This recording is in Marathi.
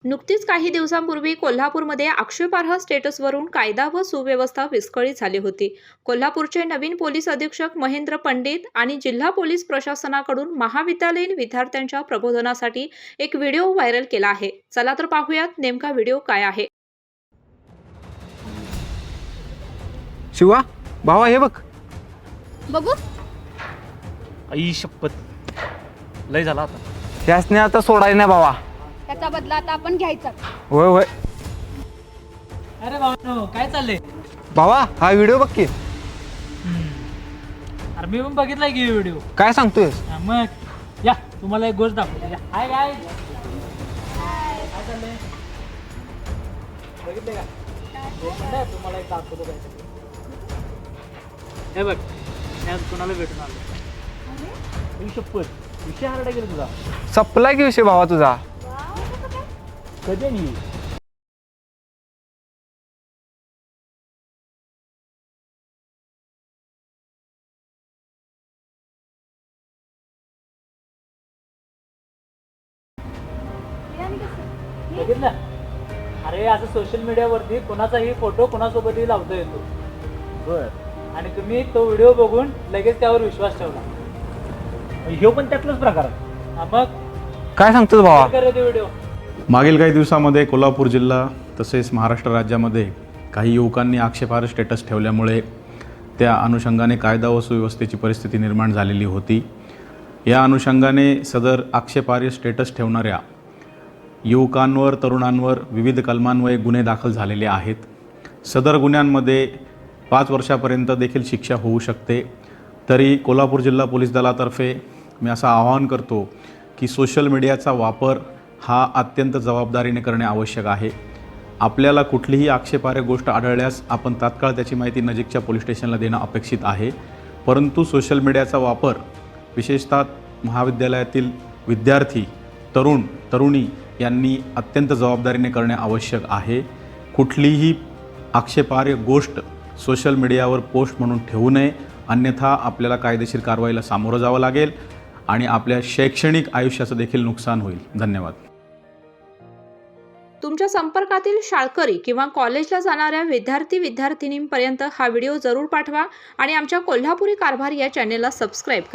नुकतीच काही दिवसांपूर्वी कोल्हापूरमध्ये आक्षेपार्ह स्टेटसवरून कायदा व सुव्यवस्था विस्कळीत झाली होती. कोल्हापूरचे नवीन पोलीस अधीक्षक महेंद्र पंडित आणि जिल्हा पोलीस प्रशासनाकडून महाविद्यालयीन विद्यार्थ्यांच्या प्रबोधनासाठी एक व्हिडिओ व्हायरल केला आहे. चला तर पाहूयात नेमका व्हिडिओ काय आहे. शिवा भावा हे बघ. बघू. आई शपथ, लय झाला आता. त्यासने आता सोडायला नाही भावा. त्याचा बदला आता आपण घ्यायचा. होय होय अरे भाऊ काय चाललंय? भावा हा व्हिडिओ बघ की. अरे मी पण बघितलाय की व्हिडिओ. काय सांगतोय? मग या तुम्हाला एक गोष्ट दाखवतो. हाय हाय, काय चाललंय? बघितले का? तुम्हाला एक दाखवतो काय. हे बघ, आज कोणाला भेटून आलो. आई शपथ, विषय हार्डा गेला तुझा. सपला की विषय भावा तुझा. कधी नाही. बघितलं? अरे असं सोशल मीडियावरती कोणाचाही फोटो कोणासोबतही लावता येतो. बर, आणि तुम्ही तो व्हिडिओ बघून लगेच त्यावर विश्वास ठेवला. ह्यो पण त्यातलाच प्रकार आहे. मग काय सांगतोस भावा? काय ते व्हिडिओ? मागील काही दिवसामध्ये कोल्हापूर जिल्हा तसेच महाराष्ट्र राज्यामध्ये काही युवकांनी आक्षेपार्ह स्टेटस ठेवल्यामुळे त्या अनुषंगाने कायदा व सुव्यवस्थेची परिस्थिती निर्माण झालेली होती. या अनुषंगाने सदर आक्षेपार्ह स्टेटस ठेवणाऱ्या युवकांवर तरुणांवर विविध कलमान्वये गुन्हे दाखल झालेले आहेत. सदर गुन्ह्यांमध्ये 5 वर्षापर्यंत देखील शिक्षा होऊ शकते. तरी कोल्हापूर जिल्हा पोलीस दलातर्फे मी असं आवाहन करतो की सोशल मीडियाचा वापर हा अत्यंत जबाबदारीने करणे आवश्यक आहे. आपल्याला कुठलीही आक्षेपार्ह गोष्ट आढळल्यास आपण तात्काळ त्याची माहिती नजीकच्या पोलीस स्टेशनला देणं अपेक्षित आहे. परंतु सोशल मीडियाचा वापर विशेषतः महाविद्यालयातील विद्यार्थी तरुणी यांनी अत्यंत जबाबदारीने करणे आवश्यक आहे. कुठलीही आक्षेपार्ह गोष्ट सोशल मीडियावर पोस्ट म्हणून ठेवू नये, अन्यथा आपल्याला कायदेशीर कारवाईला सामोरं जावं लागेल आणि आपल्या शैक्षणिक आयुष्याचं देखील नुकसान होईल. धन्यवाद. तुमच्या संपर्कातील शाळकरी किंवा कॉलेजला जाणाऱ्या विद्यार्थी विद्यार्थिनींपर्यंत हा व्हिडिओ जरूर पाठवा आणि आमच्या कोल्हापुरी कारभार या चॅनेलला सबस्क्राईब करा.